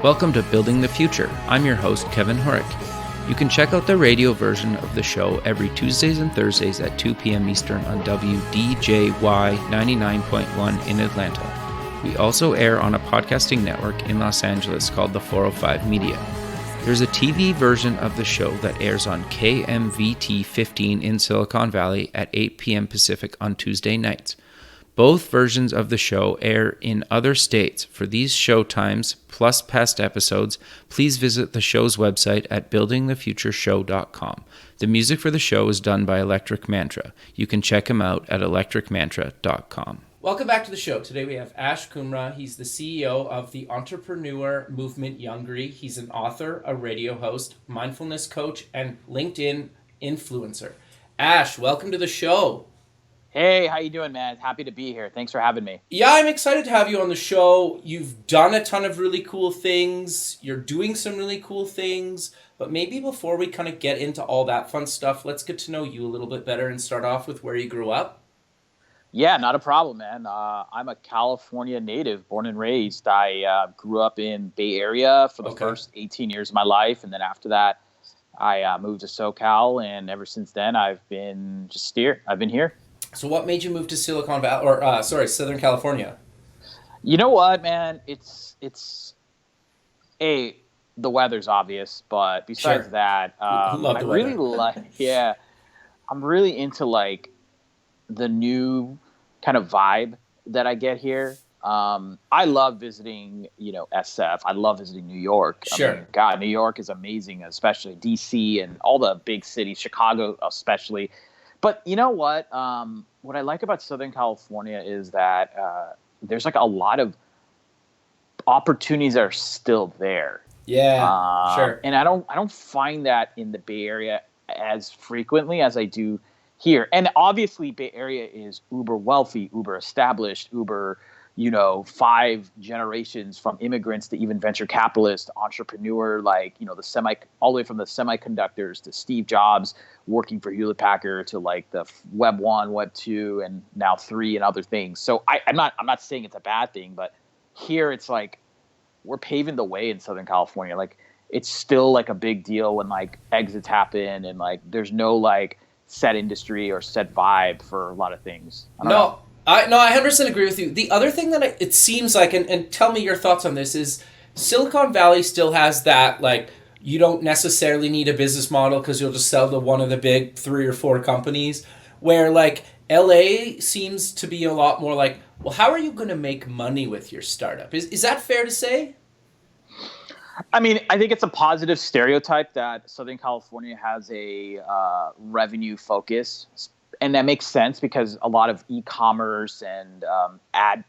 Welcome to Building the Future. I'm your host, Kevin Horick. You can check out the radio version of the show every Tuesdays and Thursdays at 2 p.m. Eastern on WDJY 99.1 in Atlanta. We also air on a podcasting network in Los Angeles called the 405 Media. There's a TV version of the show that airs on KMVT 15 in Silicon Valley at 8 p.m. Pacific on Tuesday nights. Both versions of the show air in other states. For these show times, plus past episodes, please visit the show's website at buildingthefutureshow.com. The music for the show is done by Electric Mantra. You can check him out at electricmantra.com. Welcome back to the show. Today we have Ash Kumra. He's the CEO of the entrepreneur movement Youngry. He's an author, a radio host, mindfulness coach, and LinkedIn influencer. Ash, welcome to the show. Hey, how you doing, man? Happy to be here. Thanks for having me. Yeah, I'm excited to have you on the show. You've done a ton of really cool things. You're doing some really cool things. But maybe before we kind of get into all that fun stuff, let's get to know you a little bit better and start off with where you grew up. Yeah, not a problem, man. I'm a California native, born and raised. I grew up in Bay Area for the first 18 years of my life. And then after that, I moved to SoCal. And ever since then, I've been just here. I've been here. So what made you move to Silicon Valley, or Southern California? You know what, man? The weather's obvious, but besides that, I'm really into like the new kind of vibe that I get here. I love visiting, SF. I love visiting New York. Sure. I mean, God, New York is amazing, especially DC and all the big cities, Chicago especially. But you know what? What I like about Southern California is that there's like a lot of opportunities that are still there. Yeah, sure. And I don't find that in the Bay Area as frequently as I do here. And obviously, Bay Area is uber wealthy, uber established, uber 5 generations from immigrants to even venture capitalists, entrepreneur, all the way from the semiconductors to Steve Jobs working for Hewlett Packard to like the Web 1, Web 2, and now 3 and other things. So I'm not saying it's a bad thing, but here it's like we're paving the way in Southern California. Like it's still like a big deal when like exits happen and like there's no like set industry or set vibe for a lot of things. I don't know. I 100% agree with you. The other thing that it seems like, and tell me your thoughts on this, is Silicon Valley still has that, like, you don't necessarily need a business model because you'll just sell to one of the big 3 or 4 companies, where, like, LA seems to be a lot more like, well, how are you going to make money with your startup? Is that fair to say? I mean, I think it's a positive stereotype that Southern California has a revenue focus. And that makes sense because a lot of e-commerce and ad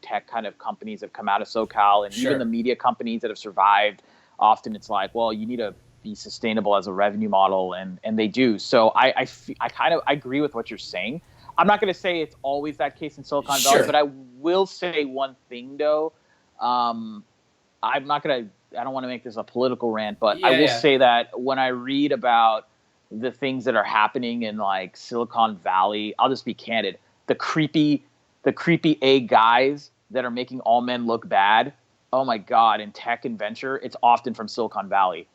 tech kind of companies have come out of SoCal, and Sure. even the media companies that have survived. Often it's like, well, you need to be sustainable as a revenue model, and they do. So I agree with what you're saying. I'm not going to say it's always that case in Silicon Valley, Sure. but I will say one thing though. I don't want to make this a political rant, but I will say that when I read about the things that are happening in like Silicon Valley, I'll just be candid. The creepy A guys that are making all men look bad. Oh my God. In tech and venture, it's often from Silicon Valley.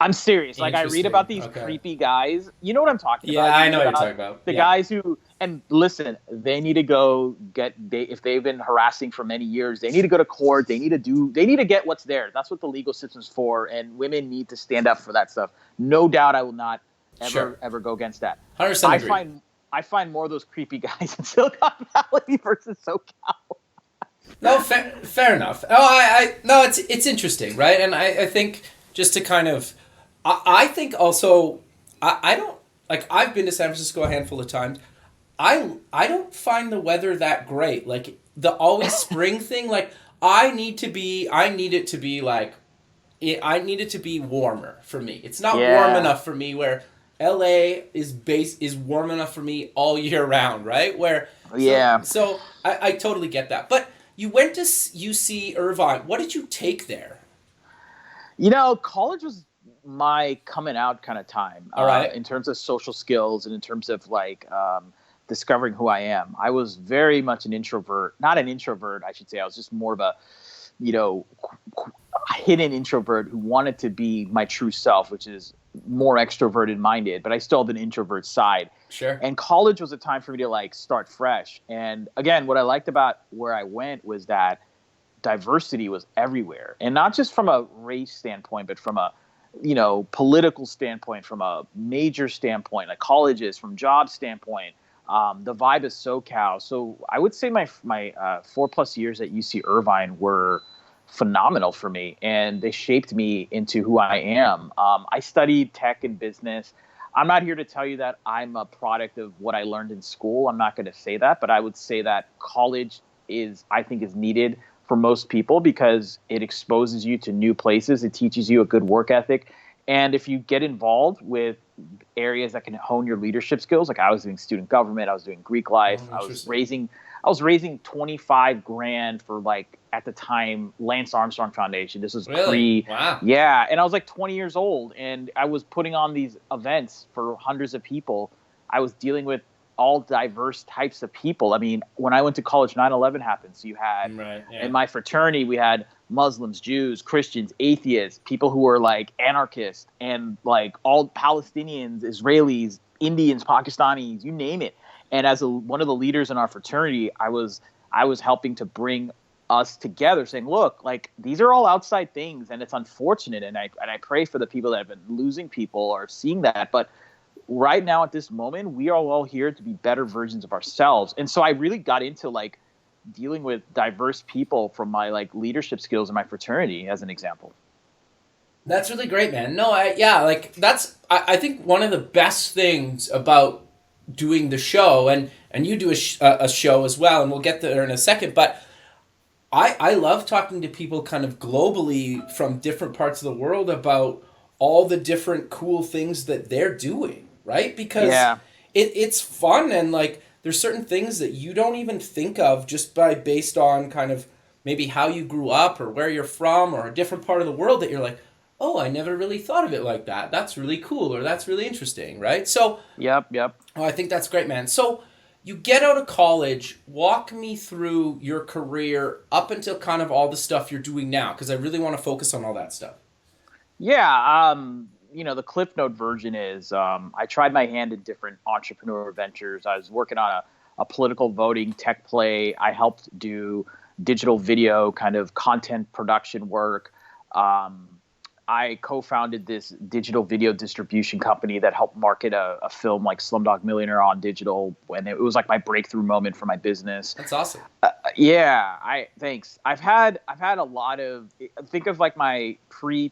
I'm serious. Like I read about these creepy guys. You know what I'm talking about? Yeah, I know what you're talking about. The guys who, and listen, they need to go if they've been harassing for many years, they need to go to court. They need to get what's there. That's what the legal system's for. And women need to stand up for that stuff. No doubt I will not ever go against that. 100% agree. I find more of those creepy guys in Silicon Valley versus SoCal. No, fair enough. It's interesting, right? And I think just to kind of, I think also, I don't, like, I've been to San Francisco a handful of times. I don't find the weather that great. Like the always spring thing, like I need it to be warmer for me. It's not warm enough for me where LA is warm enough for me all year round, right? So I totally get that. But you went to UC Irvine. What did you take there? College was my coming out kind of time. All right. In terms of social skills and in terms of like discovering who I am. I was very much an introvert. Not an introvert, I should say. I was just more of a hidden introvert who wanted to be my true self, which is more extroverted minded, but I still have an introvert side. Sure. And college was a time for me to like start fresh. And again, what I liked about where I went was that diversity was everywhere, and not just from a race standpoint, but from a political standpoint, from a major standpoint, like colleges, from job standpoint. The vibe is SoCal. So I would say my 4+ years at UC Irvine were phenomenal for me, and they shaped me into who I am. I studied tech and business. I'm not here to tell you that I'm a product of what I learned in school. I'm not going to say that, but I would say that college I think is needed for most people because it exposes you to new places. It teaches you a good work ethic. And if you get involved with areas that can hone your leadership skills, like I was doing student government, I was doing Greek life, I was raising $25,000 for, like, at the time, Lance Armstrong Foundation. This was Wow. Yeah. And I was like 20 years old, and I was putting on these events for hundreds of people. I was dealing with all diverse types of people. I mean, when I went to college, 9/11 happened. So you had, in my fraternity, we had Muslims, Jews, Christians, atheists, people who were like anarchists, and like all Palestinians, Israelis, Indians, Pakistanis, you name it. And as one of the leaders in our fraternity, I was helping to bring us together, saying, look, like, these are all outside things, and it's unfortunate. And I pray for the people that have been losing people or seeing that. But right now, at this moment, we are all here to be better versions of ourselves. And so I really got into like dealing with diverse people from my like leadership skills in my fraternity, as an example. That's really great, man. No, I think one of the best things about doing the show, and you do a show as well, and we'll get there in a second, but I love talking to people kind of globally from different parts of the world about all the different cool things that they're doing, right? Because it's fun, and like there's certain things that you don't even think of just based on kind of maybe how you grew up or where you're from or a different part of the world that you're like, oh, I never really thought of it like that. That's really cool, or that's really interesting, right? So Yep. Oh, I think that's great, man. So you get out of college. Walk me through your career up until kind of all the stuff you're doing now, because I really want to focus on all that stuff. Yeah. The Cliff Note version is I tried my hand in different entrepreneur ventures. I was working on a political voting tech play. I helped do digital video kind of content production work. I co-founded this digital video distribution company that helped market a film like Slumdog Millionaire on digital, and it was like my breakthrough moment for my business. That's awesome. Thanks. I've had a lot of, think of like my pre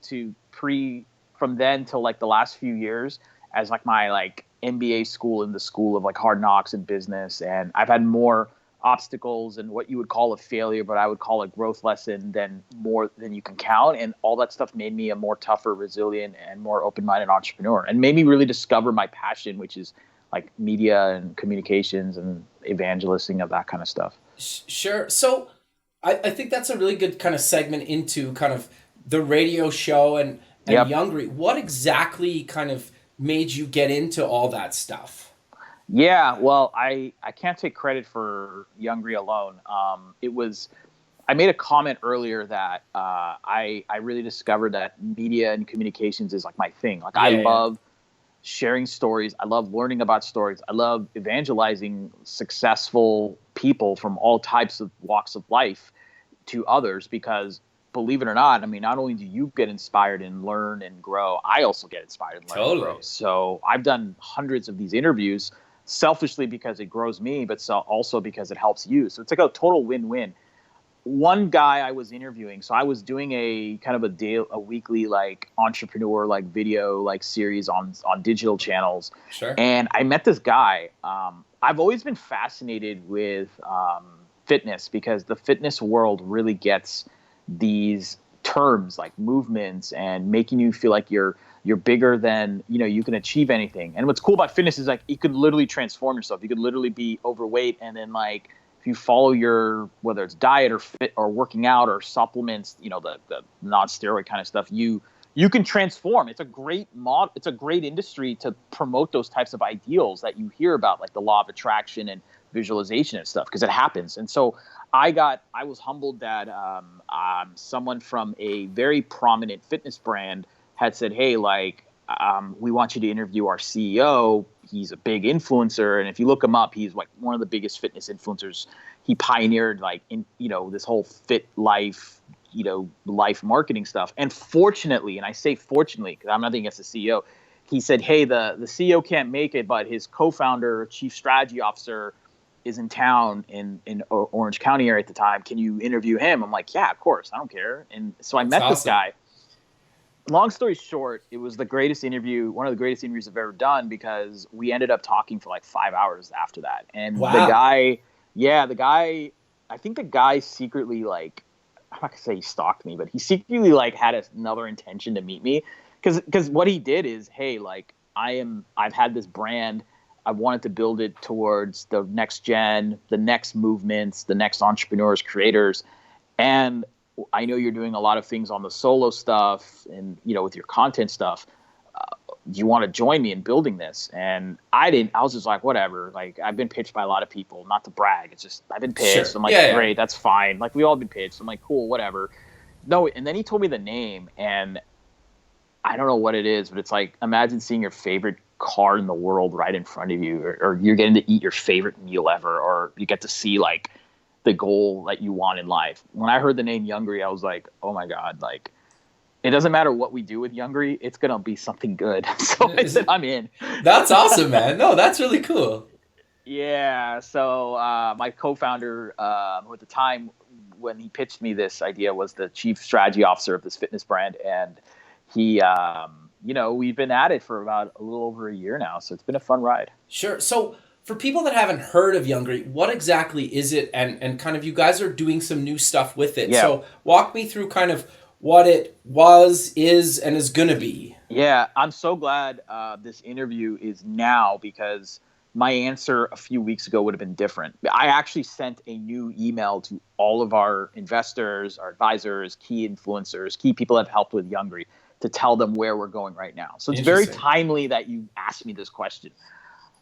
from then till like the last few years as like my like MBA school in the school of like hard knocks and business, and I've had more obstacles and what you would call a failure, but I would call a growth lesson more than you can count. And all that stuff made me a more tougher, resilient, and more open-minded entrepreneur, and made me really discover my passion, which is like media and communications and evangelisting of that kind of stuff. Sure. So I think that's a really good kind of segment into kind of the radio show and Youngry. What exactly kind of made you get into all that stuff? Yeah, well, I can't take credit for Youngry alone. I made a comment earlier that I really discovered that media and communications is like my thing. Like I love sharing stories. I love learning about stories. I love evangelizing successful people from all types of walks of life to others, because believe it or not, I mean, not only do you get inspired and learn and grow, I also get inspired and learn and grow. So I've done hundreds of these interviews, selfishly because it grows me, but also because it helps you. So it's like a total win-win. One guy I was interviewing, so I was doing a kind of a weekly like entrepreneur like video like series on digital channels. Sure. And I met this guy. I've always been fascinated with fitness, because the fitness world really gets these terms like movements and making you feel like you're bigger than, you can achieve anything. And what's cool about fitness is like you could literally transform yourself. You could literally be overweight, and then like if you follow your, whether it's diet or fit or working out or supplements, the non-steroid kind of stuff, you can transform. It's a great it's a great industry to promote those types of ideals that you hear about, like the law of attraction and visualization and stuff because it happens. And so I was humbled that someone from a very prominent fitness brand had said, hey, like, we want you to interview our CEO. He's a big influencer. And if you look him up, he's like one of the biggest fitness influencers. He pioneered like this whole fit life, life marketing stuff. And fortunately, and I say fortunately, because I'm nothing against the CEO, he said, hey, the CEO can't make it, but his co-founder, chief strategy officer, is in town in Orange County area at the time. Can you interview him? I'm like, yeah, of course. I don't care. And so I met this guy. Long story short, it was one of the greatest interviews I've ever done because we ended up talking for like 5 hours after that. And wow. I think the guy secretly, like, I'm not gonna say he stalked me, but he secretly like had another intention to meet me. Because what he did is, hey, like, I've had this brand. I wanted to build it towards the next gen, the next movements, the next entrepreneurs, creators. And I know you're doing a lot of things on the solo stuff and, with your content stuff. Do you want to join me in building this? And I was just like, whatever. Like, I've been pitched by a lot of people, not to brag. It's just, I've been pitched. Sure. I'm like, great, that's fine. Like, we all been pitched. I'm like, cool, whatever. No. And then he told me the name, and I don't know what it is, but it's like, imagine seeing your favorite car in the world right in front of you, or you're getting to eat your favorite meal ever, or you get to see like the goal that you want in life. When I heard the name Youngry, I was like, oh my God, like, it doesn't matter what we do with Youngry, it's going to be something good. So I said, I'm in. That's awesome, man. No, that's really cool. Yeah. So my co-founder, who at the time when he pitched me this idea was the chief strategy officer of this fitness brand. And he, we've been at it for about a little over a year now. So it's been a fun ride. Sure. So for people that haven't heard of Youngry, what exactly is it? And kind of, you guys are doing some new stuff with it. Yeah. So walk me through kind of what it was, is, and is going to be. Yeah. I'm so glad this interview is now, because my answer a few weeks ago would have been different. I actually sent a new email to all of our investors, our advisors, key influencers, key people that have helped with Youngry, to tell them where we're going right now. So it's very timely that you asked me this question.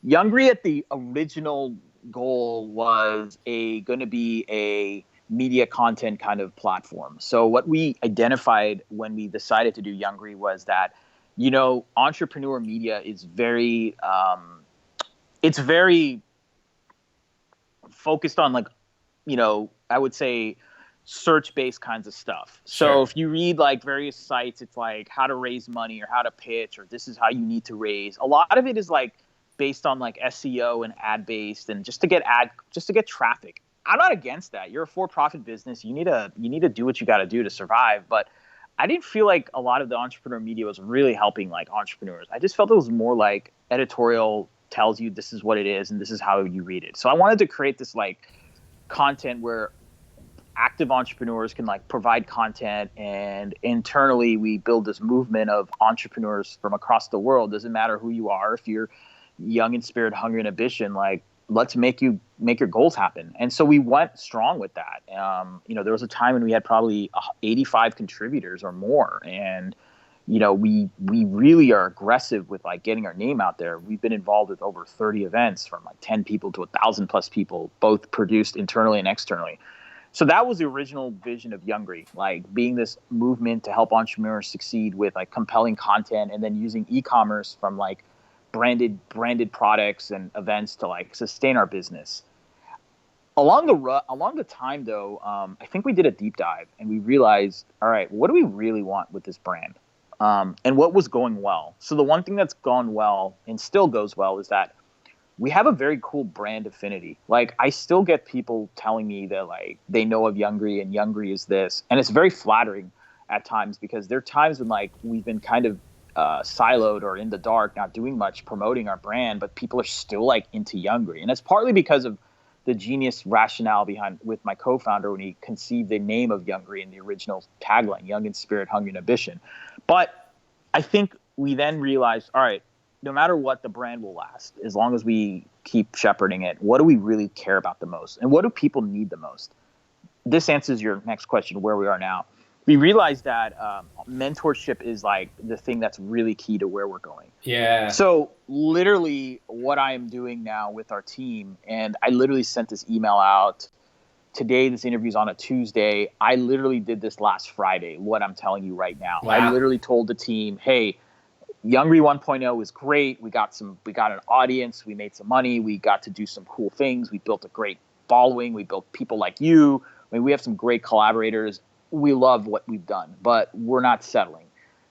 Youngry, at the original goal, was going to be a media content kind of platform. So what we identified when we decided to do Youngry was that, entrepreneur media is very, it's very focused on, like, I would say search-based kinds of stuff. Sure. So if you read like various sites, it's like how to raise money or how to pitch, or this is how you need to raise. A lot of it is like based on like SEO and ad-based, and just to get traffic. I'm not against that. You're a for-profit business. You need to do what you got to do to survive. But I didn't feel like a lot of the entrepreneur media was really helping like entrepreneurs. I just felt it was more like editorial tells you this is what it is and this is how you read it. So I wanted to create this like content where active entrepreneurs can like provide content, and internally we build this movement of entrepreneurs from across the world. Doesn't matter who you are. If you're young in spirit, hungry, and ambition, like, let's make your goals happen. And so we went strong with that. There was a time when we had probably 85 contributors or more. And, we really are aggressive with like getting our name out there. We've been involved with over 30 events, from like 10 people to 1,000 plus people, both produced internally and externally. So that was the original vision of Youngry, like being this movement to help entrepreneurs succeed with like compelling content, and then using e-commerce from like branded products and events to like sustain our business. Along the time though, I think we did a deep dive and we realized, all right, what do we really want with this brand? And what was going well? So the one thing that's gone well and still goes well is that we have a very cool brand affinity. Like, I still get people telling me that like they know of Youngry and Youngry is this, and it's very flattering at times, because there are times when like we've been kind of siloed or in the dark, not doing much promoting our brand, but people are still like into Youngry, and it's partly because of the genius rationale behind with my co-founder when he conceived the name of Youngry in the original tagline, "Young in spirit, hungry, and ambition." But I think we then realized, all right, no matter what, the brand will last as long as we keep shepherding it. What do we really care about the most? And what do people need the most? This answers your next question, where we are now. we realized that mentorship is like the thing that's really key to where we're going. Yeah. So literally what I am doing now with our team, and I literally sent this email out today. This interview is on a Tuesday. I literally did this last Friday, what I'm telling you right now. Wow. I literally told the team, hey, Youngry 1.0 was great. We got an audience. We made some money. We got to do some cool things. We built a great following. We built people like you. I mean, we have some great collaborators. We love what we've done, but we're not settling.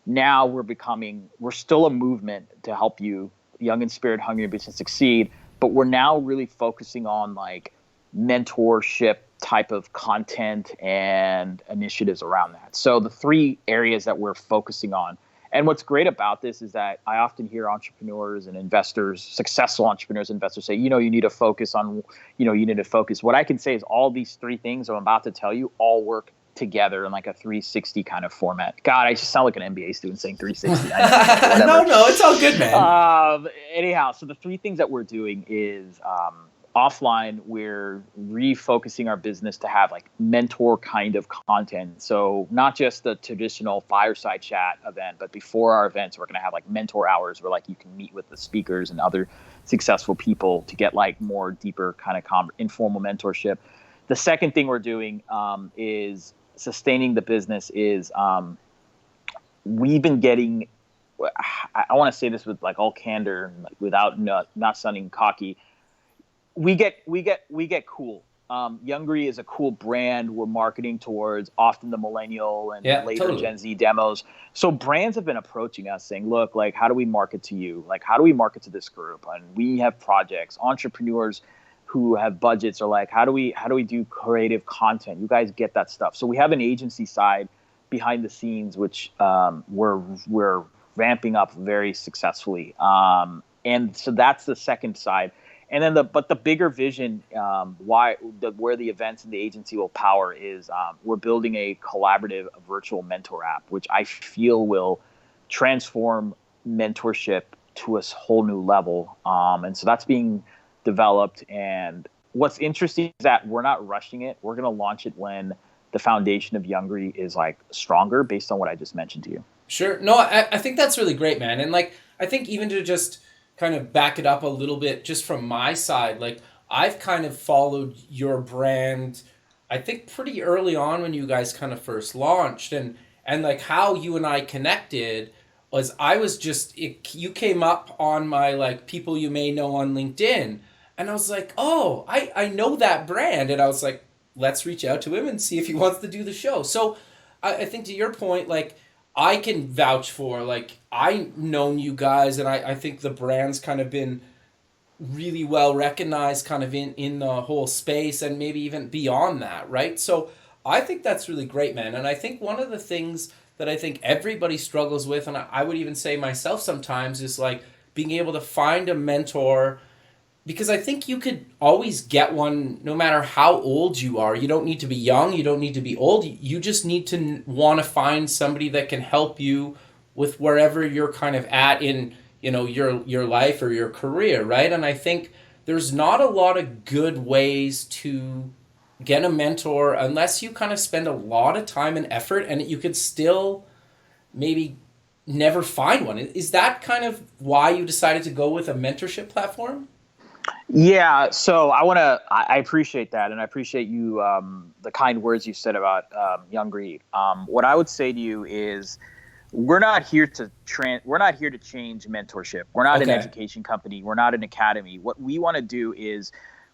Now we're still a movement to help you, young in spirit, hungry in business, succeed. But we're now really focusing on like mentorship type of content and initiatives around that. So the three areas that we're focusing on. And what's great about this is that I often hear entrepreneurs and investors, successful entrepreneurs and investors say, you need to focus on, you need to focus. What I can say is all these three things I'm about to tell you all work together in like a 360 kind of format. God, I just sound like an MBA student saying 360. No, it's all good, man. Anyhow, so the three things that we're doing is offline, we're refocusing our business to have like mentor kind of content. So not just the traditional fireside chat event, but before our events, we're going to have like mentor hours where like you can meet with the speakers and other successful people to get like more deeper kind of informal mentorship. The second thing we're doing is sustaining the business is we've been getting, I want to say this with like all candor and like without not sounding cocky. We get cool. Youngry is a cool brand. We're marketing towards often the millennial and later totally. Gen Z demos. So brands have been approaching us saying, look, like, how do we market to you? Like, how do we market to this group? And we have projects. Entrepreneurs who have budgets are like, how do we do creative content? You guys get that stuff. So we have an agency side behind the scenes, which we're ramping up very successfully. And so that's the second side. And then the bigger vision, where the events and the agency will power is we're building a collaborative virtual mentor app, which I feel will transform mentorship to a whole new level. And so that's being developed. And what's interesting is that we're not rushing it. We're going to launch it when the foundation of Youngry is like stronger based on what I just mentioned to you. Sure. No, I think that's really great, man. And like, I think even to just kind of back it up a little bit just from my side, like I've kind of followed your brand, I think pretty early on when you guys kind of first launched, and like how you and I connected was you came up on my like people you may know on LinkedIn, and I was like, oh, I know that brand, and I was like, let's reach out to him and see if he wants to do the show. So I think to your point, like I can vouch for, like, I've known you guys, and I think the brand's kind of been really well recognized kind of in the whole space and maybe even beyond that, right? So I think that's really great, man. And I think one of the things that I think everybody struggles with, and I would even say myself sometimes, is like being able to find a mentor, because I think you could always get one no matter how old you are. You don't need to be young. You don't need to be old. You just need to want to find somebody that can help you with wherever you're kind of at in, your life or your career, right? And I think there's not a lot of good ways to get a mentor unless you kind of spend a lot of time and effort, and you could still maybe never find one. Is that kind of why you decided to go with a mentorship platform? Yeah, so I appreciate that, and I appreciate you, the kind words you said about Youngry. What I would say to you is, we're not here to change mentorship. We're not an education company. We're not an academy. What we want to do is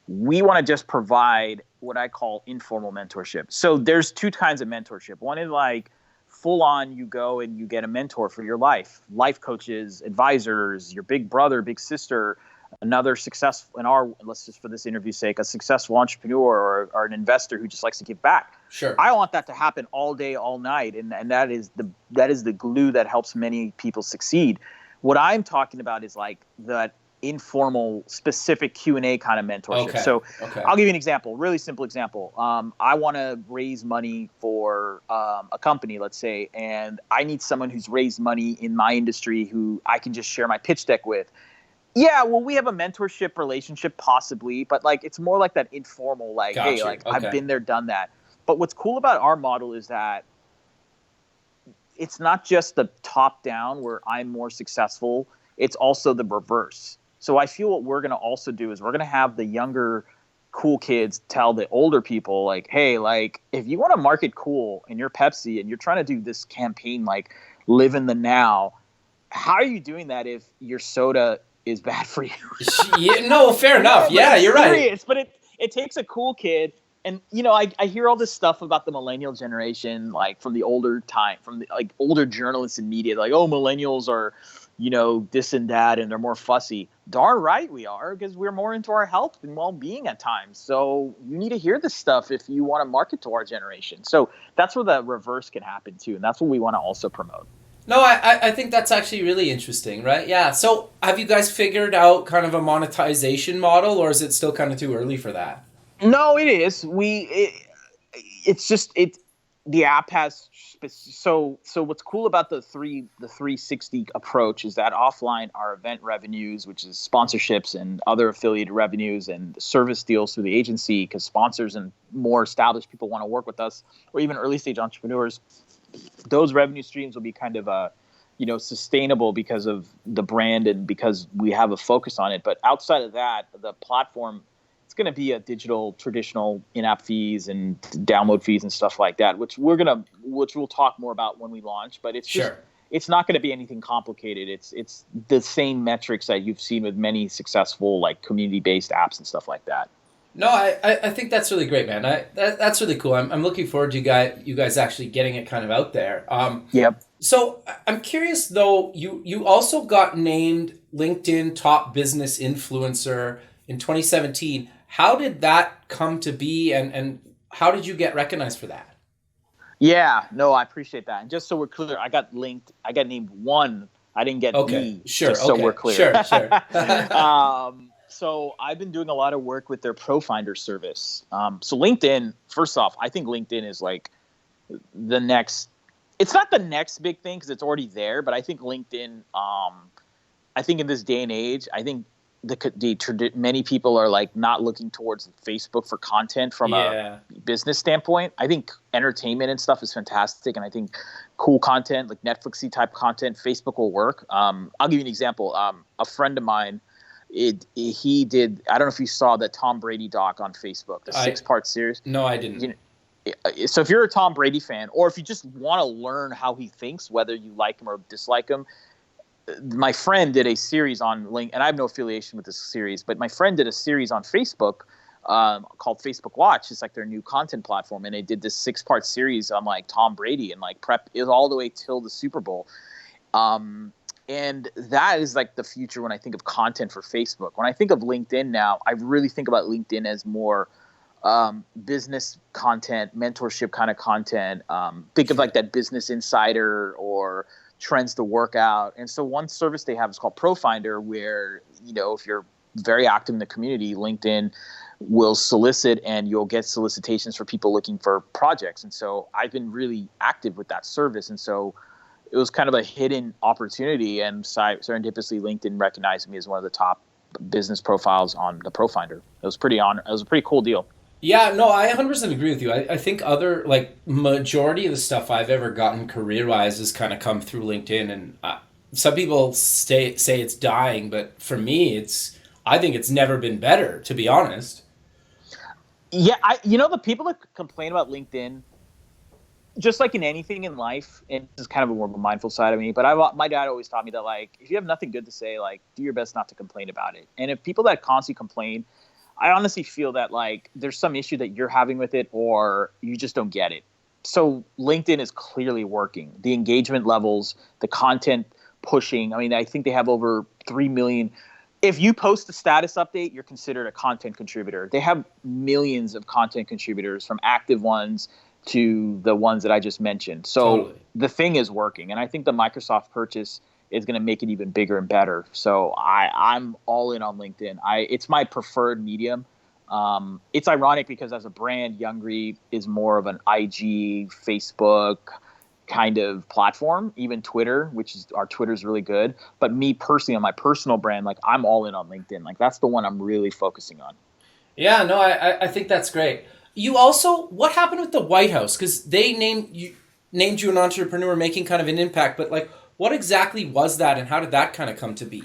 we want to just provide what I call informal mentorship. So there's two kinds of mentorship. One is like full on, you go and you get a mentor for your life coaches, advisors, your big brother, big sister, another successful, let's just for this interview's sake, a successful entrepreneur or an investor who just likes to give back. Sure. I want that to happen all day, all night. And that is the glue that helps many people succeed. What I'm talking about is like that informal, specific Q&A kind of mentorship. Okay. So I'll give you an example, really simple example. I want to raise money for a company, let's say, and I need someone who's raised money in my industry who I can just share my pitch deck with. Yeah, well, we have a mentorship relationship possibly, but like it's more like that informal, like, hey, like I've been there, done that. But what's cool about our model is that it's not just the top down where I'm more successful. It's also the reverse. So I feel what we're going to also do is we're going to have the younger cool kids tell the older people like, hey, like if you want to market cool and you're Pepsi and you're trying to do this campaign, like live in the now, how are you doing that if your soda is bad for you? Yeah, no, fair enough. Yeah, you're right. But it takes a cool kid. And, you know, I hear all this stuff about the millennial generation, like from the older time, from the like older journalists and media, like, oh, millennials are, you know, this and that, and they're more fussy. Darn right we are, because we're more into our health and well-being at times. So you need to hear this stuff if you want to market to our generation. So that's where the reverse can happen too. And that's what we want to also promote. No, I think that's actually really interesting, right? Yeah. So have you guys figured out kind of a monetization model, or is it still kind of too early for that? No, it is. It's just the app has so what's cool about the 360 approach is that offline our event revenues, which is sponsorships and other affiliated revenues and service deals through the agency, because sponsors and more established people want to work with us, or even early stage entrepreneurs, those revenue streams will be kind of sustainable because of the brand and because we have a focus on it. But outside of that, the platform, it's going to be a digital, traditional in-app fees and download fees and stuff like that, which we'll talk more about when we launch. But it's just, it's not going to be anything complicated. It's the same metrics that you've seen with many successful like community-based apps and stuff like that. No, I think that's really great, man. That's really cool. I'm looking forward to you guys actually getting it kind of out there. Yep. So I'm curious though. You also got named LinkedIn Top Business Influencer in 2017. How did that come to be, and how did you get recognized for that? Yeah, no, I appreciate that. And just so we're clear, I got named one. I didn't get okay. the. Sure. Just okay. So we're clear. Sure. So I've been doing a lot of work with their ProFinder service. So LinkedIn, first off, I think LinkedIn is like the next. It's not the next big thing because it's already there, but I think LinkedIn. I think in this day and age, I think many people are like not looking towards Facebook for content from a business standpoint. I think entertainment and stuff is fantastic, and I think cool content like Netflixy type content, Facebook will work. I'll give you an example. A friend of mine, he did. I don't know if you saw the Tom Brady doc on Facebook, the 6-part series. No, I didn't. So if you're a Tom Brady fan, or if you just want to learn how he thinks, whether you like him or dislike him, my friend did a series on LinkedIn, and I have no affiliation with this series, but my friend did a series on Facebook called Facebook Watch. It's like their new content platform, and they did this 6-part series on like Tom Brady and like prep is all the way till the Super Bowl. And that is like the future when I think of content for Facebook. When I think of LinkedIn now, I really think about LinkedIn as more business content, mentorship kind of content. Think of like that Business Insider or Trends to Work Out. And so one service they have is called ProFinder, where, you know, if you're very active in the community, LinkedIn will solicit and you'll get solicitations for people looking for projects. And so I've been really active with that service. And so it was kind of a hidden opportunity, and serendipitously LinkedIn recognized me as one of the top business profiles on the ProFinder. It was a pretty cool deal. Yeah, no, I 100% agree with you. I think other, like, majority of the stuff I've ever gotten career-wise has kind of come through LinkedIn, and some people say it's dying, but for me, I think it's never been better, to be honest. Yeah, the people that complain about LinkedIn, just like in anything in life, and this is kind of a more of a mindful side of me, but my dad always taught me that, like, if you have nothing good to say, like, do your best not to complain about it. And if people that constantly complain, I honestly feel that, like, there's some issue that you're having with it or you just don't get it. So LinkedIn is clearly working. The engagement levels, the content pushing. I mean, I think they have over 3 million. If you post a status update, you're considered a content contributor. They have millions of content contributors, from active ones to the ones that I just mentioned. So totally. The thing is working. And I think the Microsoft purchase is going to make it even bigger and better. So I'm all in on LinkedIn. It's my preferred medium. It's ironic because as a brand, Youngry is more of an IG, Facebook kind of platform, even Twitter, our Twitter is really good. But me personally, on my personal brand, like, I'm all in on LinkedIn. Like, that's the one I'm really focusing on. Yeah, no, I think that's great. You also, what happened with the White House? Because they named named you an entrepreneur making kind of an impact, but like, what exactly was that and how did that kind of come to be?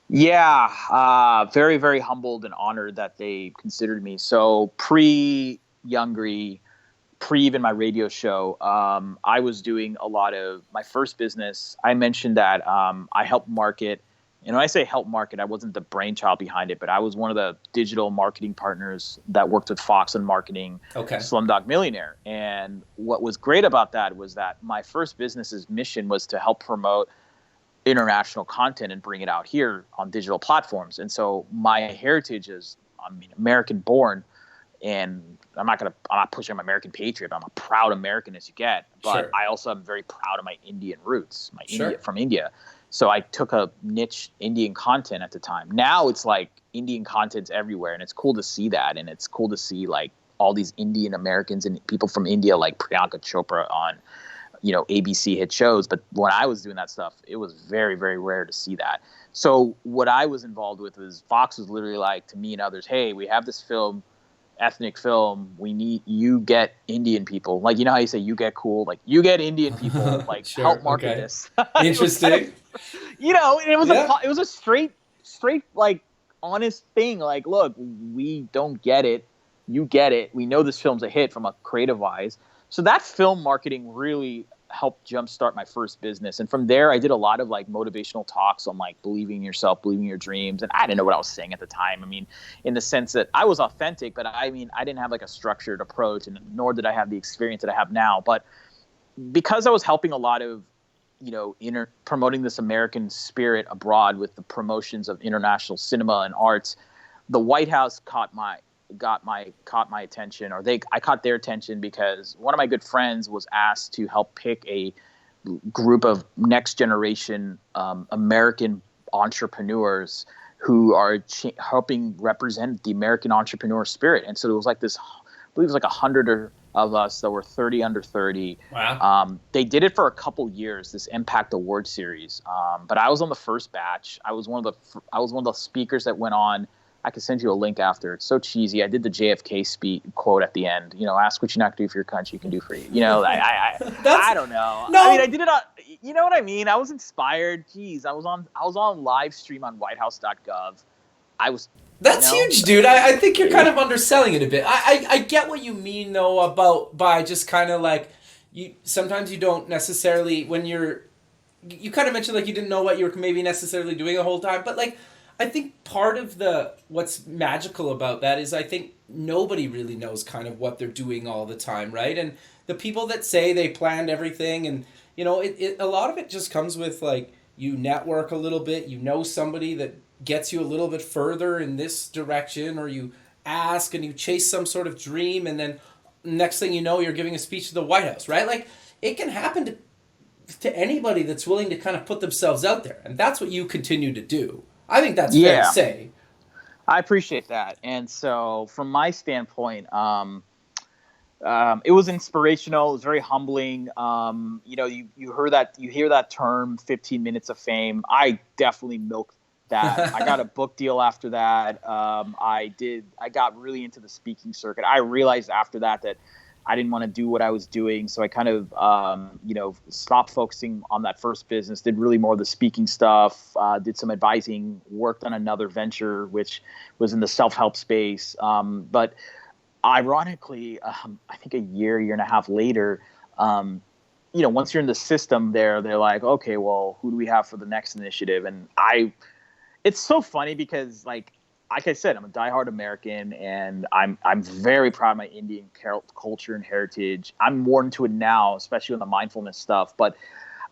Yeah, very, very humbled and honored that they considered me. So pre-Youngry, pre even my radio show, I was doing a lot of my first business. I mentioned that I helped market. And when I say help market, I wasn't the brainchild behind it, but I was one of the digital marketing partners that worked with Fox on marketing Slumdog Millionaire. And what was great about that was that my first business's mission was to help promote international content and bring it out here on digital platforms. And so my heritage is, American born, and I'm not pushing I'm American patriot, but I'm a proud American as you get. But I also am very proud of my Indian roots, from India. So I took a niche Indian content at the time. Now it's like Indian content's everywhere, and it's cool to see that. And it's cool to see like all these Indian Americans and people from India like Priyanka Chopra on, ABC hit shows. But when I was doing that stuff, it was very, very rare to see that. So what I was involved with was Fox was literally like to me and others, hey, we have this film, ethnic film, we need you get Indian people, like, how you say you get cool, like you get Indian people, like help market this. Interesting. It was a straight like honest thing, like, look, we don't get it, you get it, we know this film's a hit from a creative wise. So that film marketing really helped jumpstart my first business. And from there, I did a lot of like motivational talks on like believing in yourself, believing in your dreams. And I didn't know what I was saying at the time. I mean, in the sense that I was authentic, but I didn't have like a structured approach, and nor did I have the experience that I have now. But because I was helping a lot of, promoting this American spirit abroad with the promotions of international cinema and arts, the White House caught my attention, or I caught their attention because one of my good friends was asked to help pick a group of next generation American entrepreneurs who are helping represent the American entrepreneur spirit. And so it was like this, I believe it was like 100 of us that were 30 under 30. Wow. They did it for a couple years, this Impact Award series. But I was on the first batch. I was one of the speakers that went on. I can send you a link after. It's so cheesy. I did the JFK quote at the end. Ask what you're not going to do for your country, you can do for you. I don't know. No. I did it on. You know what I mean? I was inspired. Jeez, I was on live stream on WhiteHouse.gov. That's huge, dude. I think you're kind of underselling it a bit. I get what you mean though by just kind of like sometimes you don't necessarily when you kind of mentioned like you didn't know what you were maybe necessarily doing the whole time, but like. I think part of what's magical about that is I think nobody really knows kind of what they're doing all the time, right? And the people that say they planned everything and, a lot of it just comes with like you network a little bit, somebody that gets you a little bit further in this direction, or you ask and you chase some sort of dream and then next thing you know, you're giving a speech to the White House, right? Like it can happen to anybody that's willing to kind of put themselves out there. And that's what you continue to do. I think that's fair to say. I appreciate that. And so from my standpoint, it was inspirational. It was very humbling. You hear that term 15 minutes of fame. I definitely milked that. I got a book deal after that. I got really into the speaking circuit. I realized after that I didn't want to do what I was doing. So I kind of, stopped focusing on that first business, did really more of the speaking stuff, did some advising, worked on another venture, which was in the self-help space. But ironically, I think a year and a half later, once you're in the system they're like, okay, well, who do we have for the next initiative? And it's so funny because like I said, I'm a diehard American, and I'm very proud of my Indian culture and heritage. I'm more into it now, especially with the mindfulness stuff. But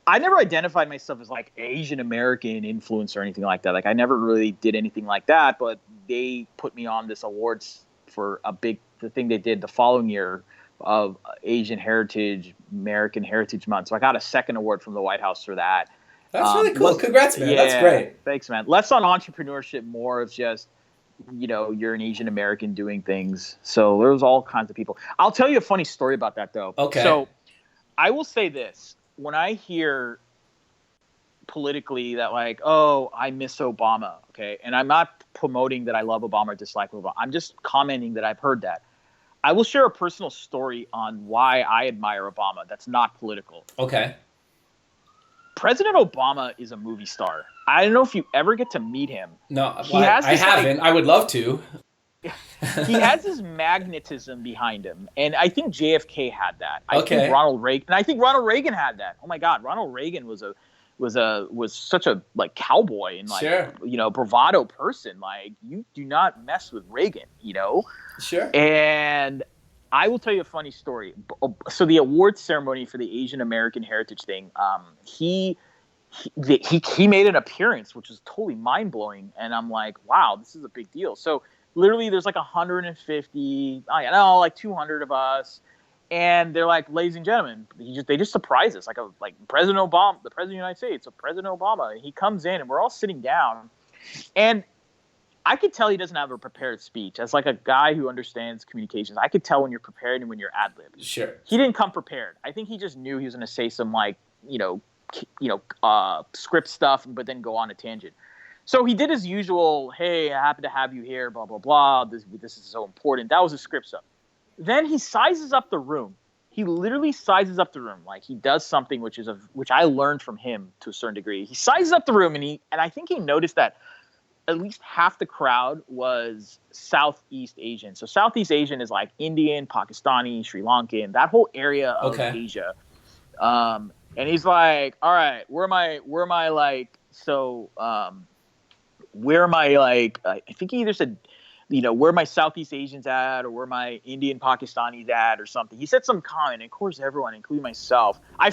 I never identified myself as like Asian American influence or anything like that. Like I never really did anything like that. But they put me on this awards for the thing they did the following year of Asian Heritage, American Heritage Month. So I got a second award from the White House for that. That's really cool. Congrats, man. That's great. Thanks, man. Less on entrepreneurship, more of just, you're an Asian American doing things. So there was all kinds of people. I'll tell you a funny story about that, though. Okay. So I will say this. When I hear politically that like, oh, I miss Obama, okay? And I'm not promoting that I love Obama or dislike Obama. I'm just commenting that I've heard that. I will share a personal story on why I admire Obama. That's not political. Okay. President Obama is a movie star. I don't know if you ever get to meet him. No, I haven't. I would love to. He has this magnetism behind him, and I think JFK had that. I Okay. think Ronald Reagan had that. Oh my God, Ronald Reagan was such a like cowboy and like Sure. Bravado person. Like, you do not mess with Reagan, Sure. And I will tell you a funny story. So the awards ceremony for the Asian American Heritage thing, he made an appearance, which was totally mind blowing, and I'm like, wow, this is a big deal. So literally, there's like 150, I don't know, like 200 of us, and they're like, ladies and gentlemen, they just surprise us, like President Obama, the President of the United States, so President Obama. And he comes in, and we're all sitting down, and I could tell he doesn't have a prepared speech. As like a guy who understands communications, I could tell when you're prepared and when you're ad lib. Sure. He didn't come prepared. I think he just knew he was going to say some like script stuff, but then go on a tangent. So he did his usual, hey, I happen to have you here, blah, blah, blah. This is so important. That was his script stuff. Then he sizes up the room. He literally sizes up the room. Like, he does something which I learned from him to a certain degree. He sizes up the room, and I think he noticed that at least half the crowd was Southeast Asian. So Southeast Asian is like Indian, Pakistani, Sri Lankan, that whole area of Asia. And he's like, all right, where am I like, so where am I like, I think he either said, where my Southeast Asians at, or where my Indian Pakistanis at, or something. He said some comment, and of course everyone, including myself, I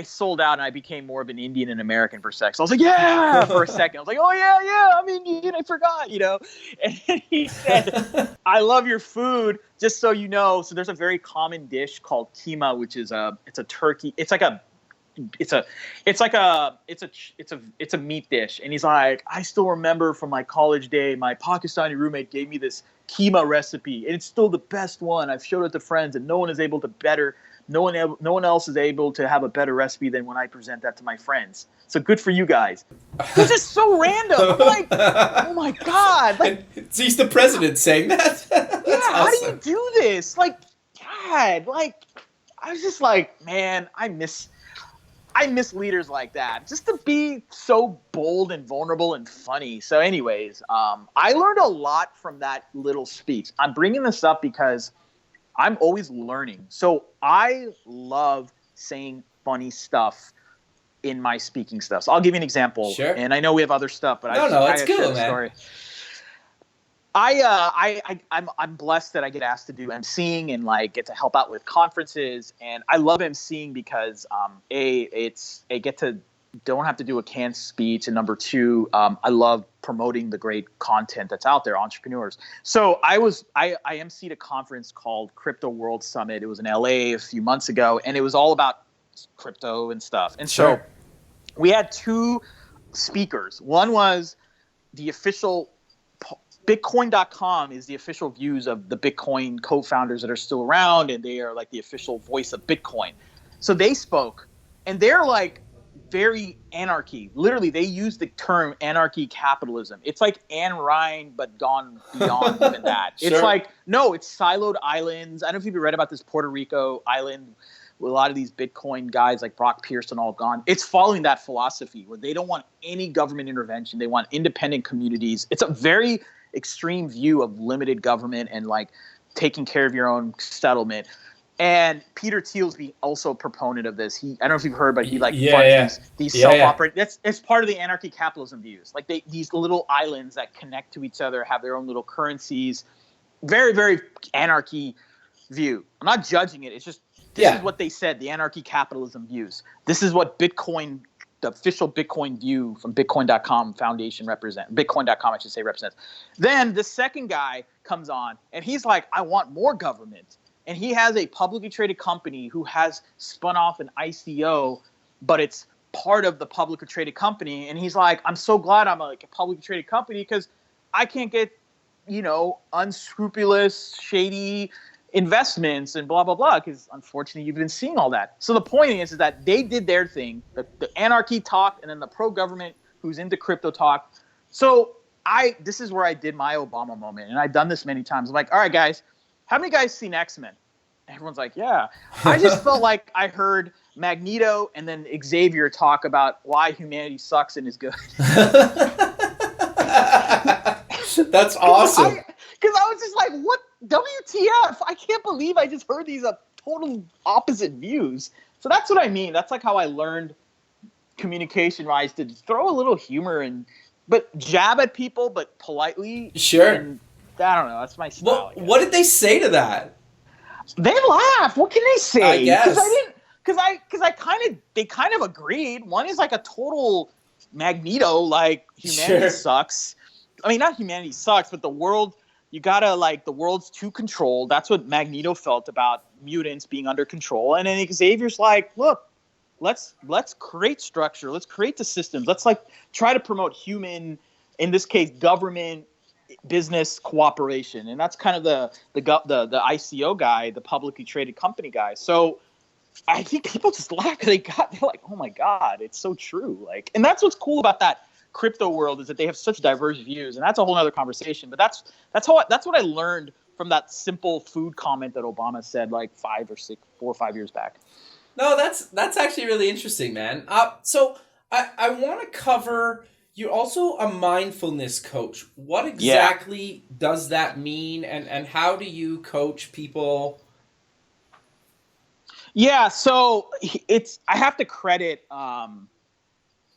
sold out, and I became more of an Indian and American for a second. So I was like, yeah, for a second. I was like, oh yeah, I'm Indian, I forgot, And he said, I love your food, just so you know. So there's a very common dish called keema, which is it's a turkey. It's a meat dish. And he's like, I still remember from my college day, my Pakistani roommate gave me this keema recipe, and it's still the best one. I've showed it to friends, and no one else is able to have a better recipe than when I present that to my friends. So good for you guys. This is so random. I'm like, oh my God. Like, so he's the president saying that? That's yeah, awesome. how do you do this? Like, God, like, I was just like, man, I miss leaders like that, just to be so bold and vulnerable and funny. So anyways, I learned a lot from that little speech. I'm bringing this up because I'm always learning. So I love saying funny stuff in my speaking stuff. So I'll give you an example. Sure. And I know we have other stuff, but it's cool, man. Story. I'm blessed that I get asked to do emceeing and like get to help out with conferences, and I love emceeing because don't have to do a canned speech, and number two, I love promoting the great content that's out there, entrepreneurs. So I emceed a conference called Crypto World Summit. It was in LA a few months ago, and it was all about crypto and stuff. And Sure. So we had two speakers. One was the official Bitcoin.com is the official views of the Bitcoin co-founders that are still around, and they are like the official voice of Bitcoin. So they spoke, and they're like very anarchy. Literally, they use the term anarchy capitalism. It's like Ayn Rand, but gone beyond even that. Sure. It's like, no, it's siloed islands. I don't know if you've read about this Puerto Rico island with a lot of these Bitcoin guys like Brock Pearson all gone. It's following that philosophy where they don't want any government intervention. They want independent communities. It's a very extreme view of limited government and like taking care of your own settlement. And Peter Thiel's also a proponent of this. I don't know if you've heard, but he funds these self-operated. It's part of the anarchy capitalism views. Like these little islands that connect to each other, have their own little currencies. Very, very anarchy view. I'm not judging it. It's just this is what they said. The anarchy capitalism views. This is what Bitcoin, the official Bitcoin view from Bitcoin.com Foundation Bitcoin.com, I should say, represents. Then the second guy comes on, and he's like, I want more government. And he has a publicly traded company who has spun off an ICO, but it's part of the publicly traded company. And he's like, I'm so glad I'm a publicly traded company because I can't get, unscrupulous, shady investments and blah, blah, blah, because unfortunately you've been seeing all that. So the point is that they did their thing, the anarchy talk, and then the pro-government who's into crypto talk. So this is where I did my Obama moment, and I've done this many times. I'm like, all right, guys, how many guys seen X-Men? Everyone's like, yeah. I just felt like I heard Magneto and then Xavier talk about why humanity sucks and is good. That's awesome. Because I was just like, what? WTF? I can't believe I just heard these total opposite views. So that's what I mean. That's like how I learned communication-wise to throw a little humor but jab at people, but politely. Sure. And I don't know. That's my style. What did they say to that? They laughed. What can they say? I guess. They kind of agreed. One is like a total Magneto, like humanity sucks. I mean, not humanity sucks, but the world, the world's too controlled. That's what Magneto felt about mutants being under control. And then Xavier's like, look, let's create structure. Let's create the systems. Let's like try to promote human, in this case, government, business cooperation. And that's kind of the ICO guy, the publicly traded company guy. So I think people just laugh. They're like, oh my God, it's so true. Like, and that's what's cool about that crypto world, is that they have such diverse views, and that's a whole other conversation. But that's what I learned from that simple food comment that Obama said like 4 or 5 years back. No, that's actually really interesting, man. So I want to cover. You're also a mindfulness coach. What exactly does that mean, and how do you coach people? Yeah, so I have to credit.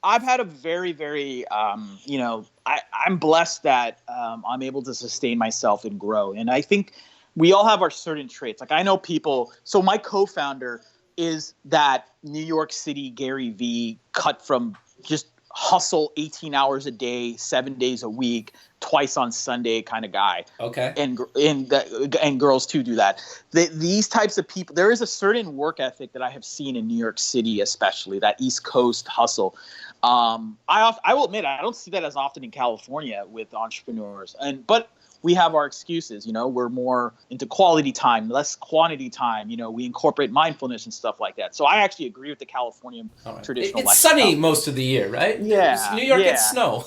I've had a very, very, I'm blessed that I'm able to sustain myself and grow. And I think we all have our certain traits. Like I know people. So my co-founder is that New York City Gary Vee, cut from just hustle 18 hours a day, 7 days a week, twice on Sunday kind of guy. Okay. And girls too do that. These types of people, there is a certain work ethic that I have seen in New York City, especially that East Coast hustle. I will admit I don't see that as often in California with entrepreneurs, but we have our excuses. We're more into quality time, less quantity time. We incorporate mindfulness and stuff like that. So I actually agree with the California traditional. It's sunny most of the year, right? Yeah. New York gets snow.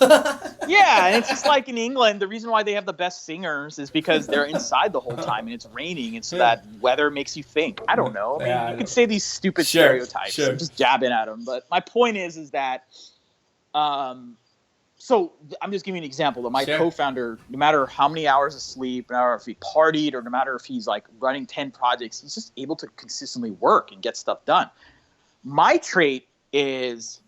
Yeah, and it's just like in England, the reason why they have the best singers is because they're inside the whole time and it's raining, and so that weather makes you think. I don't know. I mean, you could say these stupid stereotypes. I'm just jabbing at them, but my point is that. So I'm just giving you an example that my co-founder, no matter how many hours of sleep, no matter if he partied, or no matter if he's like running 10 projects, he's just able to consistently work and get stuff done. My trait is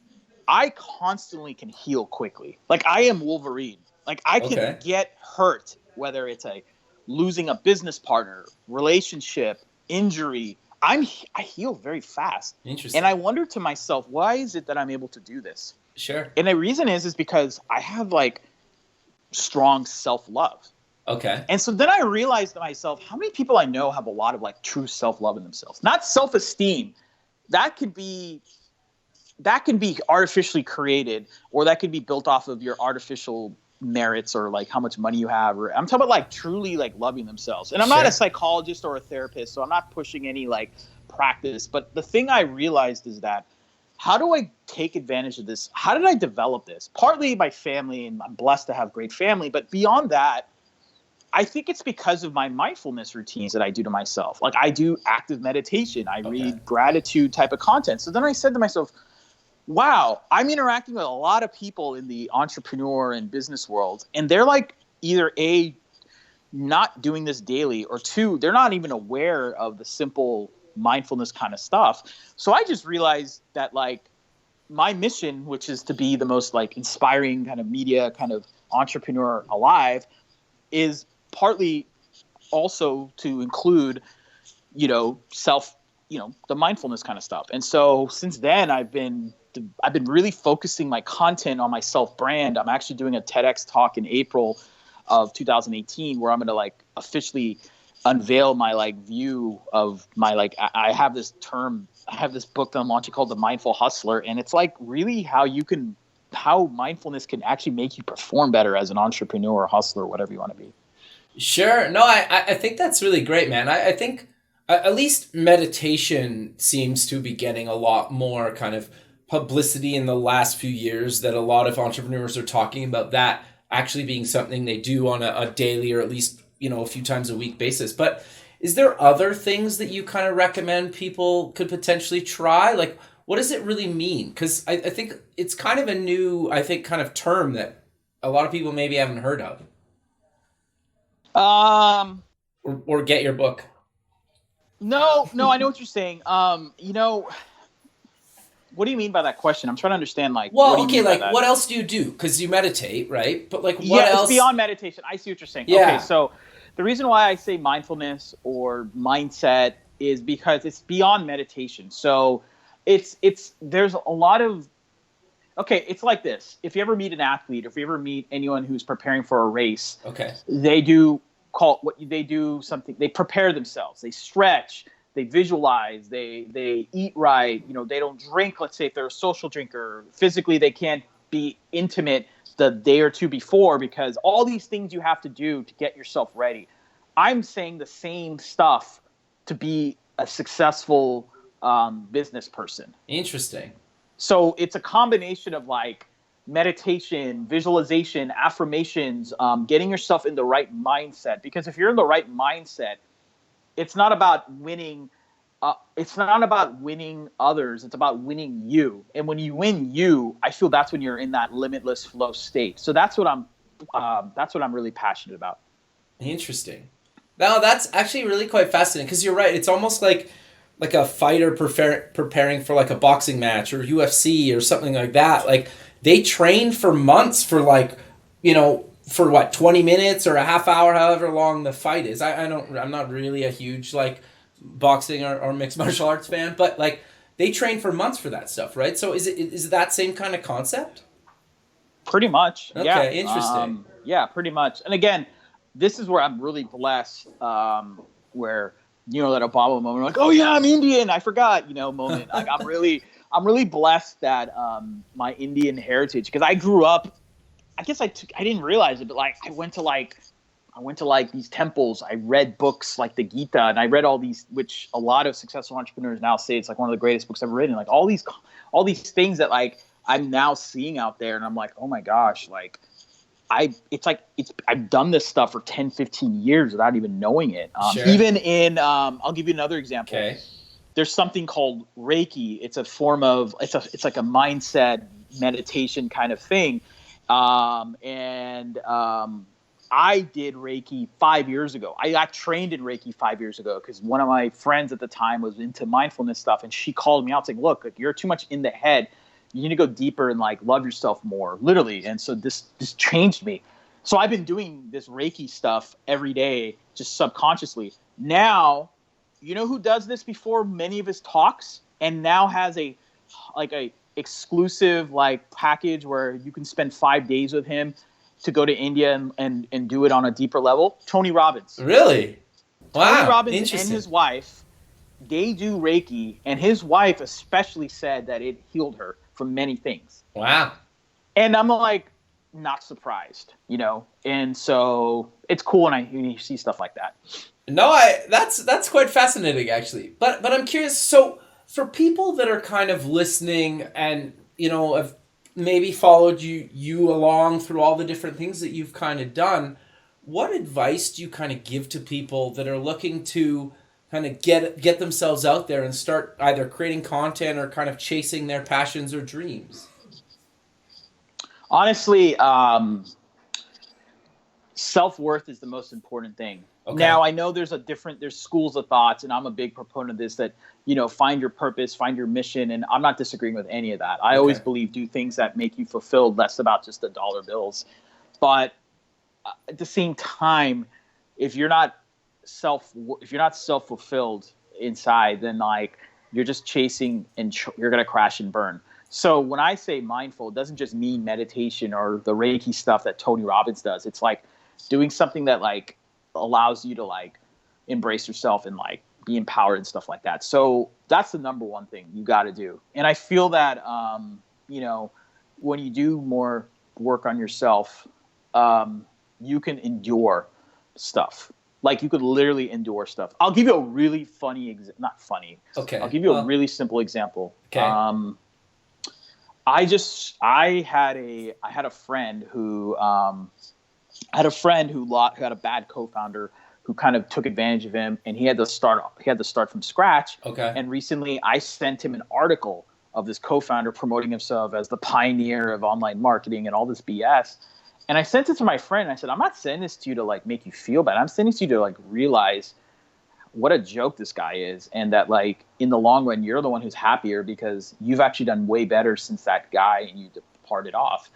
I constantly can heal quickly. Like I am Wolverine. Like I can get hurt, whether it's losing a business partner, relationship, injury. I heal very fast. Interesting. And I wonder to myself, why is it that I'm able to do this? Sure. And the reason is because I have like strong self-love. Okay. And so then I realized to myself, how many people I know have a lot of like true self-love in themselves? Not self-esteem. That could be artificially created, or that could be built off of your artificial merits, or like how much money you have. Or I'm talking about like truly like loving themselves. And I'm not a psychologist or a therapist, so I'm not pushing any like practice. But the thing I realized is that, how do I take advantage of this? How did I develop this? Partly my family, and I'm blessed to have great family. But beyond that, I think it's because of my mindfulness routines that I do to myself. Like I do active meditation. I read gratitude type of content. So then I said to myself, wow, I'm interacting with a lot of people in the entrepreneur and business world. And they're like either A, not doing this daily, or two, they're not even aware of the simple mindfulness kind of stuff. So I just realized that like my mission, which is to be the most like inspiring kind of media kind of entrepreneur alive, is partly also to include, the mindfulness kind of stuff. And so since then I've been really focusing my content on my self brand. I'm actually doing a TEDx talk in April of 2018 where I'm going to like officially unveil my like view of my like I have this book that I'm launching called The Mindful Hustler, and it's like really how mindfulness can actually make you perform better as an entrepreneur or hustler, whatever you want to be. Sure. No, I think that's really great, man. I think at least meditation seems to be getting a lot more kind of publicity in the last few years, that a lot of entrepreneurs are talking about that actually being something they do on a daily or at least, a few times a week basis. But is there other things that you kind of recommend people could potentially try? Like, what does it really mean? Because I think it's kind of a new, kind of term that a lot of people maybe haven't heard of. Or get your book. No, I know what you're saying. What do you mean by that question? I'm trying to understand. What else do you do? Because you meditate, right? But what else? It's beyond meditation. I see what you're saying. Yeah. Okay, so the reason why I say mindfulness or mindset is because it's beyond meditation. So there's a lot of, it's like this. If you ever meet an athlete, or if you ever meet anyone who's preparing for a race, they prepare themselves. They stretch. They visualize, they eat right, they don't drink, let's say if they're a social drinker. Physically, they can't be intimate the day or two before because all these things you have to do to get yourself ready. I'm saying the same stuff to be a successful business person. Interesting. So it's a combination of meditation, visualization, affirmations, getting yourself in the right mindset. Because if you're in the right mindset, it's not about winning. It's not about winning others. It's about winning you. And when you win you, I feel that's when you're in that limitless flow state. So that's what I'm really passionate about. Interesting. Now that's actually really quite fascinating because you're right. It's almost like a fighter preparing for a boxing match or UFC or something like that. Like they train for months for for what, 20 minutes or a half hour, however long the fight is. I'm not really a huge boxing or mixed martial arts fan, but they train for months for that stuff, right? So is it that same kind of concept? Pretty much. Okay, yeah. Interesting. Pretty much. And again, this is where I'm really blessed, where, that Obama moment, oh yeah, I'm Indian, I forgot, moment. I'm really blessed that my Indian heritage, because I grew up, I guess I didn't realize it, but I went to these temples. I read books like the Gita, and I read all these, which a lot of successful entrepreneurs now say it's one of the greatest books ever written. All these things that I'm now seeing out there, and I'm like, oh my gosh, I've done this stuff for 10, 15 years without even knowing it. Sure. Even in, I'll give you another example. Okay. There's something called Reiki. It's a form of, it's like a mindset meditation kind of thing. I did Reiki 5 years ago. I got trained in Reiki 5 years ago because one of my friends at the time was into mindfulness stuff, and she called me out saying, look, you're too much in the head. You need to go deeper and love yourself more, literally. And so this changed me. So I've been doing this Reiki stuff every day, just subconsciously. Now, you know who does this before many of his talks and now has a exclusive package where you can spend 5 days with him to go to India and do it on a deeper level? Tony Robbins. Really? Wow. Tony Robbins and his wife, they do Reiki, and his wife especially said that it healed her from many things. Wow. And I'm not surprised, and so it's cool when you see stuff like that. No, that's quite fascinating actually. But I'm curious, so for people that are kind of listening and, have maybe followed you along through all the different things that you've kind of done, what advice do you kind of give to people that are looking to kind of get themselves out there and start either creating content or kind of chasing their passions or dreams? Honestly, self-worth is the most important thing. Okay. Now, I know there's schools of thoughts, and I'm a big proponent of this, that, find your purpose, find your mission, and I'm not disagreeing with any of that. I always believe do things that make you fulfilled, less about just the dollar bills. But at the same time, if you're not self-fulfilled inside, then you're just chasing and you're going to crash and burn. So when I say mindful, it doesn't just mean meditation or the Reiki stuff that Tony Robbins does. It's doing something that allows you to embrace yourself and be empowered and stuff like that. So that's the number one thing you got to do. And I feel that, when you do more work on yourself, you can endure stuff. You could literally endure stuff. I'll give you a really funny, not funny. Okay. I'll give you a really simple example. Okay. I had a friend who had a bad co-founder who kind of took advantage of him, and he had to start from scratch. Okay. And recently I sent him an article of this co-founder promoting himself as the pioneer of online marketing and all this BS. And I sent it to my friend. And I said, I'm not sending this to you to like make you feel bad. I'm sending this to you to like realize what a joke this guy is, and that like in the long run you're the one who's happier because you've actually done way better since that guy and you departed off.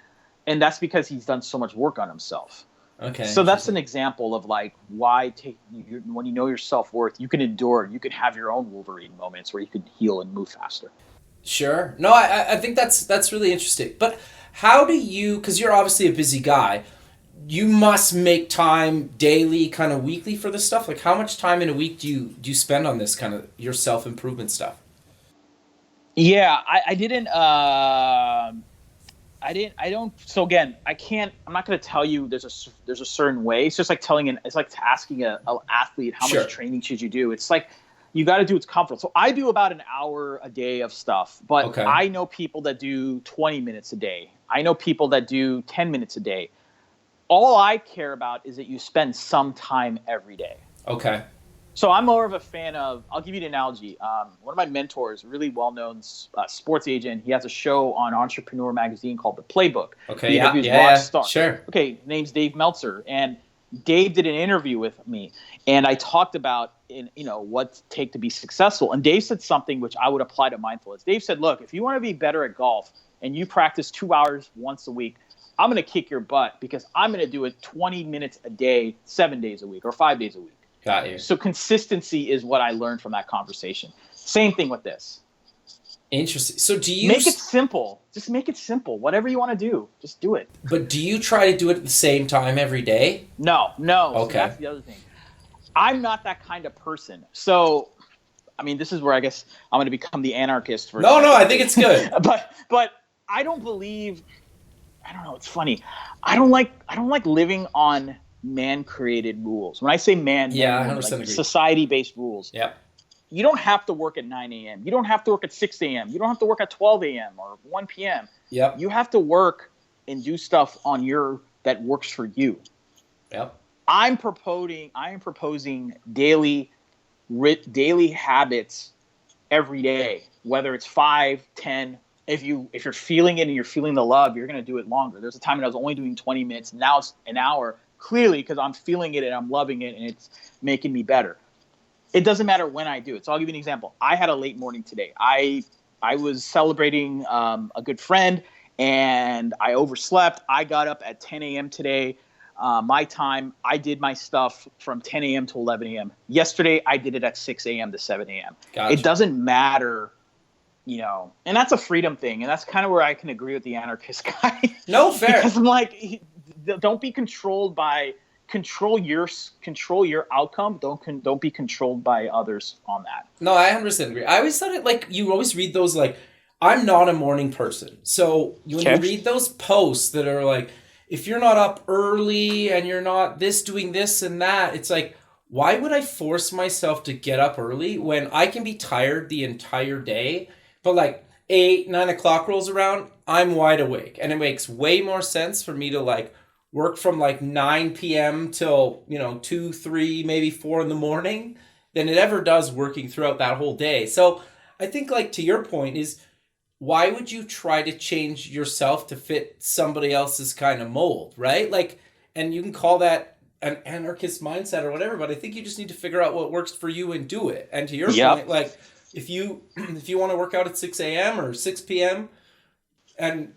And that's because he's done so much work on himself. Okay. So that's an example of like when you know your self-worth, you can endure, you can have your own Wolverine moments where you can heal and move faster. Sure. No, I think that's really interesting. But how do you, because you're obviously a busy guy, you must make time daily, kind of weekly for this stuff. Like how much time in a week do you spend on this kind of your self-improvement stuff? Yeah, so again, I'm not going to tell you there's a certain way. It's just like it's like asking an athlete how Sure. much training should you do. It's like, you got to do what's comfortable. So I do about an hour a day of stuff, but Okay. I know people that do 20 minutes a day. I know people that do 10 minutes a day. All I care about is that you spend some time every day. Okay. So I'm more of a fan of, I'll give you an analogy. One of my mentors, a really well-known sports agent, he has a show on Entrepreneur Magazine called The Playbook. Okay, He yeah, interviews yeah, rock yeah. stars. Sure. Okay, name's Dave Meltzer. And Dave did an interview with me, and I talked about what it take to be successful. And Dave said something which I would apply to mindfulness. Dave said, look, if you want to be better at golf and you practice 2 hours once a week, I'm going to kick your butt because I'm going to do it 20 minutes a day, 7 days a week or 5 days a week. Got you. So consistency is what I learned from that conversation. Same thing with this. Interesting. So do you Make it simple. Just make it simple. Whatever you want to do, just do it. But do you try to do it at the same time every day? No. Okay. So that's the other thing. I'm not that kind of person. So, I mean, this is where I guess I'm going to become the anarchist for a second. No, I think it's good. But I don't believe. I don't know. It's funny. I don't like living on man-created rules. When I say man, Yeah, I like 100% agree. society-based rules. Yeah. You don't have to work at 9 a.m. You don't have to work at 6 a.m. You don't have to work at 12 a.m. or 1 p.m. Yep. You have to work and do stuff that works for you. Yep. I am proposing daily habits every day, whether it's 5, 10. If you're feeling it and you're feeling the love, you're going to do it longer. There's a time when I was only doing 20 minutes. Now it's an hour, clearly because I'm feeling it and I'm loving it and it's making me better. It doesn't matter when I do it. So I'll give you an example. I had a late morning today. I was celebrating a good friend and I overslept. I got up at 10 a.m. today. My time, I did my stuff from 10 a.m. to 11 a.m. Yesterday, I did it at 6 a.m. to 7 a.m. Gotcha. It doesn't matter, and that's a freedom thing. And that's kind of where I can agree with the anarchist guy. No, fair. Because I'm like, don't be controlled by, control your outcome. Don't be controlled by others on that. No, I 100% agree. I always thought it like, you always read those like, I'm not a morning person. So when you read those posts that are like, if you're not up early and you're not doing this and that, it's like, why would I force myself to get up early when I can be tired the entire day? But like 8, 9 o'clock rolls around, I'm wide awake. And it makes way more sense for me to like work from like 9 p.m. till, 2, 3, maybe 4 in the morning than it ever does working throughout that whole day. So I think like to your point is, why would you try to change yourself to fit somebody else's kind of mold, right? Like, and you can call that an anarchist mindset or whatever, but I think you just need to figure out what works for you and do it. And to your point, like, if you want to work out at 6 a.m. or 6 p.m., and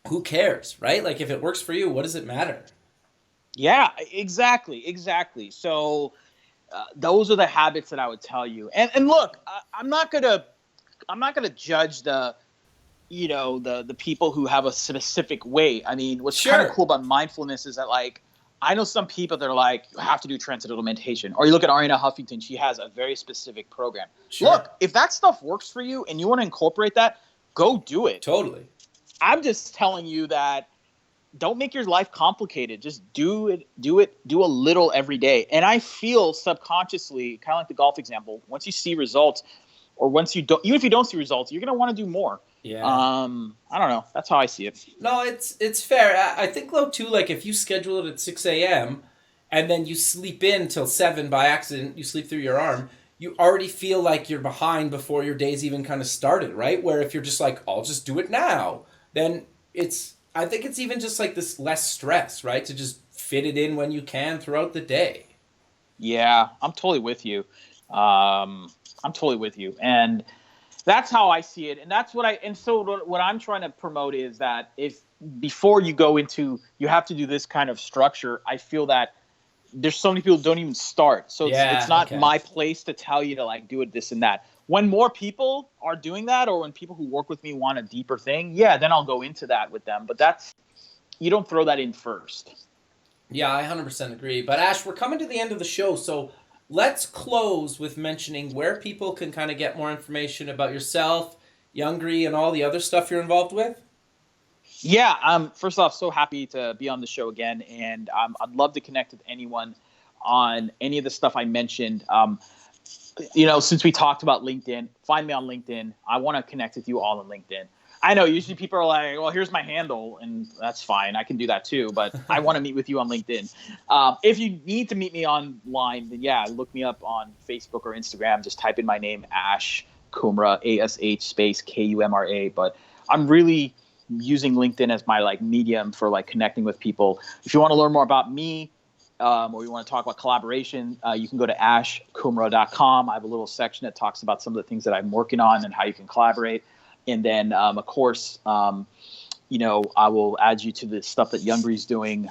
who cares, right? Like, if it works for you, what does it matter? Yeah, exactly. So those are the habits that I would tell you. And look, I'm not gonna judge the people who have a specific way. I mean, what's kind of cool about mindfulness is that like, I know some people that are like, you have to do transcendental meditation. Or you look at Ariana Huffington, she has a very specific program. Sure. Look, if that stuff works for you and you want to incorporate that, go do it. Totally. I'm just telling you that don't make your life complicated. Just do a little every day. And I feel subconsciously, kind of like the golf example, once you see results, or once you don't, even if you don't see results, you're going to want to do more. Yeah. I don't know. That's how I see it. No, it's fair. I think though too, like if you schedule it at 6 a.m. and then you sleep in till 7 by accident, you sleep through your arm, you already feel like you're behind before your day's even kind of started, right? Where if you're just like, I'll just do it now, then I think it's even just like this less stress, right? To just fit it in when you can throughout the day. Yeah, I'm totally with you. And that's how I see it. And that's what I'm trying to promote is that if before you go into, you have to do this kind of structure, I feel that there's so many people who don't even start. So it's not my place to tell you to like do it, this and that. When more people are doing that, or when people who work with me want a deeper thing, then I'll go into that with them. But you don't throw that in first. Yeah, I 100% agree. But Ash, we're coming to the end of the show, so let's close with mentioning where people can kind of get more information about yourself, Youngry, and all the other stuff you're involved with. Yeah, first off, so happy to be on the show again, and I'd love to connect with anyone on any of the stuff I mentioned. Since we talked about LinkedIn, find me on LinkedIn. I want to connect with you all on LinkedIn. I know usually people are like, well, here's my handle, and that's fine. I can do that too, but I want to meet with you on LinkedIn. If you need to meet me online, then look me up on Facebook or Instagram. Just type in my name, Ash Kumra, ASH space KUMRA. But I'm really using LinkedIn as my like medium for like connecting with people. If you want to learn more about me, or you want to talk about collaboration, you can go to ashkumra.com. I have a little section that talks about some of the things that I'm working on and how you can collaborate. And then, of course, I will add you to the stuff that Youngry's doing.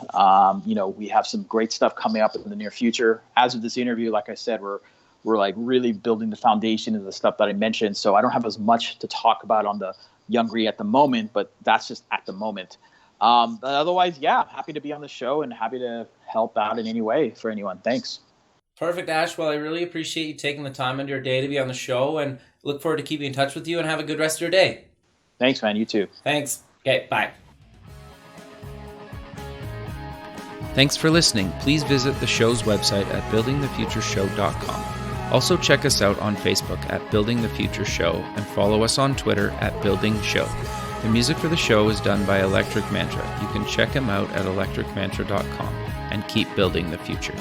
We have some great stuff coming up in the near future. As of this interview, like I said, we're like really building the foundation of the stuff that I mentioned. So I don't have as much to talk about on the Youngry at the moment, but that's just at the moment. But otherwise, happy to be on the show and happy to help out in any way for anyone. Thanks. Perfect, Ash. Well, I really appreciate you taking the time into your day to be on the show, and look forward to keeping in touch with you, and have a good rest of your day. Thanks, man. You too. Thanks. Okay, bye. Thanks for listening. Please visit the show's website at buildingthefutureshow.com. Also check us out on Facebook at Building the Future Show and follow us on Twitter at Building Show. The music for the show is done by Electric Mantra. You can check him out at electricmantra.com and keep building the future.